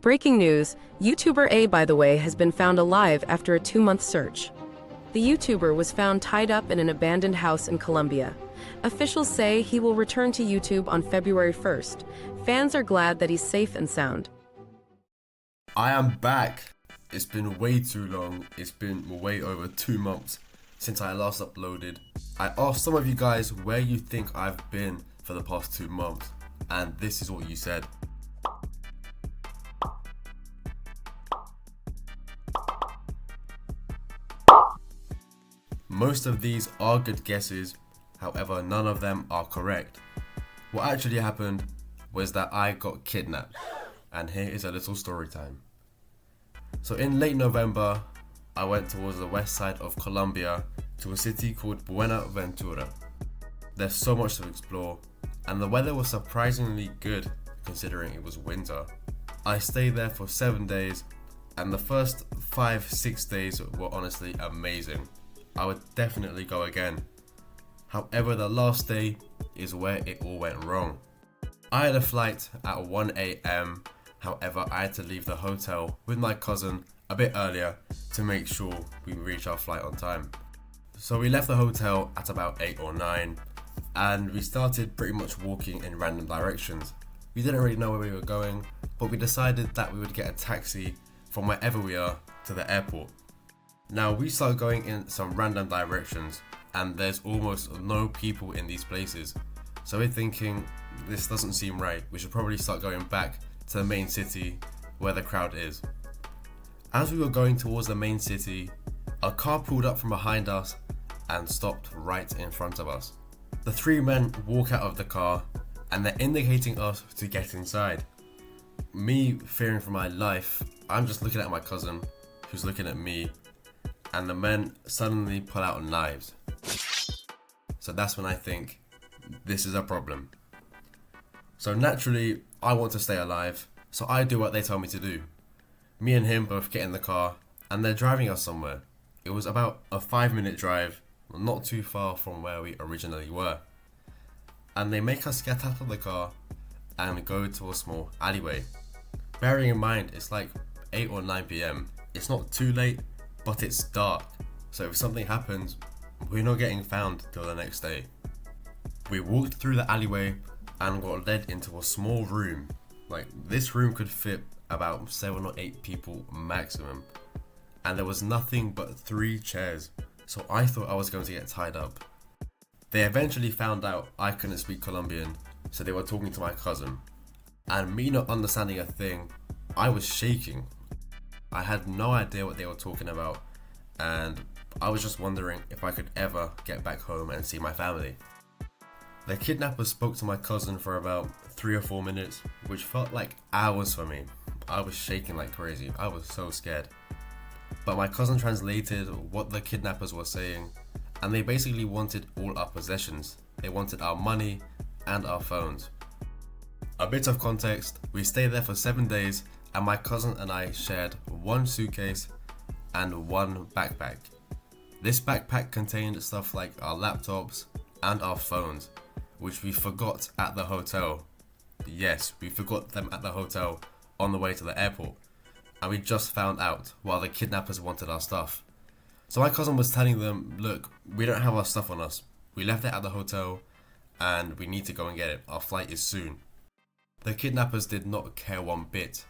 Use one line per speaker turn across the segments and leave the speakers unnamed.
Breaking news, YouTuber AyBtww has been found alive after a 2-month search. The YouTuber was found tied up in an abandoned house in Colombia. Officials say he will return to YouTube on February 1st. Fans are glad that he's safe and sound.
I am back. It's been way too long. It's been way over 2 months since I last uploaded. I asked some of you guys where you think I've been for the past 2 months, and this is what you said. Most of these are good guesses, however none of them are correct. What actually happened was that I got kidnapped, and here is a little story time. So in late November, I went towards the west side of Colombia to a city called Buenaventura. There's so much to explore, and the weather was surprisingly good considering it was winter. I stayed there for 7 days, and the first 5-6 days were honestly amazing. I would definitely go again. However, the last day is where it all went wrong. I had a flight at 1 AM, however I had to leave the hotel with my cousin a bit earlier to make sure we reach our flight on time. So we left the hotel at about 8 or 9, and we started pretty much walking in random directions. We didn't really know where we were going, but we decided that we would get a taxi from wherever we are to the airport. Now we start going in some random directions, and there's almost no people in these places. So we're thinking, this doesn't seem right. We should probably start going back to the main city where the crowd is. As we were going towards the main city, a car pulled up from behind us and stopped right in front of us. The 3 men walk out of the car and they're indicating us to get inside. Me, fearing for my life, I'm just looking at my cousin, who's looking at me, and the men suddenly pull out knives. So that's when I think, this is a problem. So naturally, I want to stay alive, so I do what they tell me to do. Me and him both get in the car, and they're driving us somewhere. It was about a 5-minute drive, not too far from where we originally were. And they make us get out of the car and go to a small alleyway. Bearing in mind, it's like 8 or 9 PM. It's not too late, but it's dark. So if something happens, we're not getting found till the next day. We walked through the alleyway and got led into a small room. Like, this room could fit about 7 or 8 people maximum. And there was nothing but 3 chairs. So I thought I was going to get tied up. They eventually found out I couldn't speak Colombian, so they were talking to my cousin. And me not understanding a thing, I was shaking. I had no idea what they were talking about, and I was just wondering if I could ever get back home and see my family. The kidnappers spoke to my cousin for about 3 or 4 minutes, which felt like hours for me. I was shaking like crazy. I was so scared. But my cousin translated what the kidnappers were saying, and they basically wanted all our possessions. They wanted our money and our phones. A bit of context, we stayed there for 7 days, and my cousin and I shared 1 suitcase and 1 backpack. This backpack contained stuff like our laptops and our phones, which we forgot at the hotel. Yes, we forgot them at the hotel on the way to the airport, and we just found out while the kidnappers wanted our stuff. So my cousin was telling them, look, we don't have our stuff on us. We left it at the hotel and we need to go and get it. Our flight is soon. The kidnappers did not care one bit.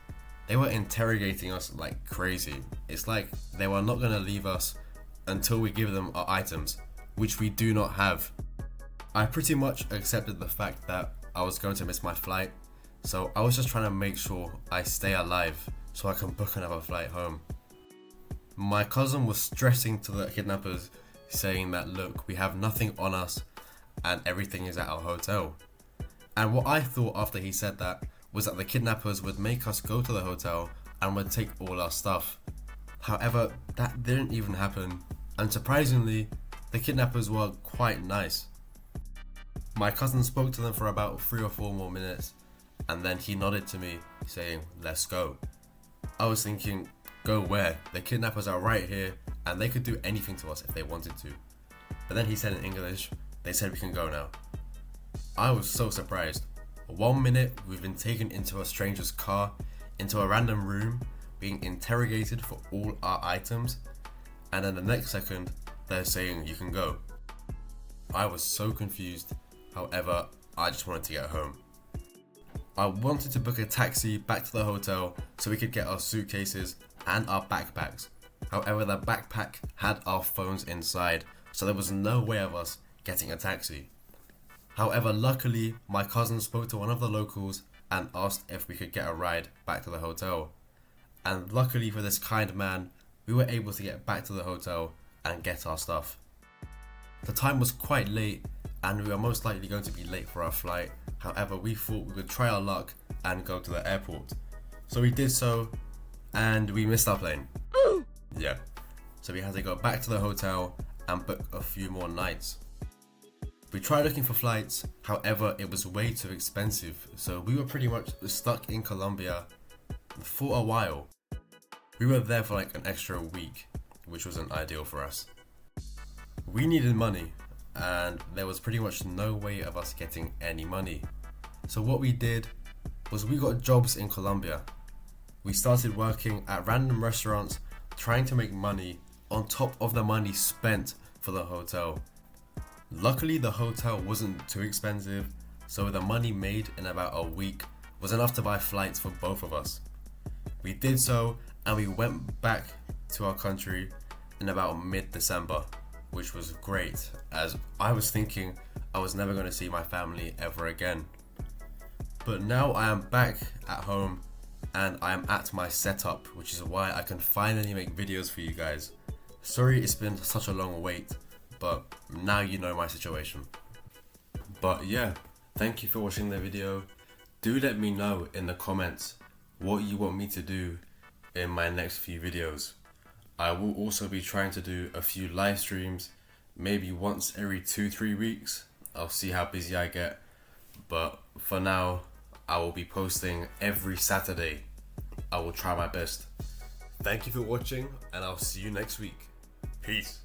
They were interrogating us like crazy. It's like they were not going to leave us until we give them our items, which we do not have. I pretty much accepted the fact that I was going to miss my flight, so I was just trying to make sure I stay alive so I can book another flight home. My cousin was stressing to the kidnappers, saying that look, we have nothing on us and everything is at our hotel. And what I thought after he said that was that the kidnappers would make us go to the hotel and would take all our stuff. However, that didn't even happen, and surprisingly, the kidnappers were quite nice. My cousin spoke to them for about 3 or 4 more minutes, and then he nodded to me saying, let's go. I was thinking, go where? The kidnappers are right here and they could do anything to us if they wanted to. But then he said in English, they said we can go now. I was so surprised. 1 minute we've been taken into a stranger's car, into a random room, being interrogated for all our items, and then the next second, they're saying you can go. I was so confused, however, I just wanted to get home. I wanted to book a taxi back to the hotel so we could get our suitcases and our backpacks. However, the backpack had our phones inside, so there was no way of us getting a taxi. However, luckily, my cousin spoke to one of the locals and asked if we could get a ride back to the hotel. And luckily for this kind man, we were able to get back to the hotel and get our stuff. The time was quite late and we were most likely going to be late for our flight. However, we thought we would try our luck and go to the airport. So we did so, and we missed our plane. Yeah. So we had to go back to the hotel and book a few more nights. We tried looking for flights, however it was way too expensive, so we were pretty much stuck in Colombia for a while. We were there for like an extra week, which wasn't ideal for us. We needed money, and there was pretty much no way of us getting any money. So what we did was we got jobs in Colombia. We started working at random restaurants, trying to make money on top of the money spent for the hotel. Luckily, the hotel wasn't too expensive, so the money made in about a week was enough to buy flights for both of us. We did so, and we went back to our country in about mid-December, which was great, as I was thinking I was never going to see my family ever again. But now I am back at home, and I am at my setup, which is why I can finally make videos for you guys. Sorry it's been such a long wait, but now you know my situation. But yeah, thank you for watching the video. Do let me know in the comments what you want me to do in my next few videos. I will also be trying to do a few live streams, maybe once every 2-3 weeks. I'll see how busy I get, but for now I will be posting every Saturday. I will try my best. Thank you for watching, and I'll see you next week. Peace.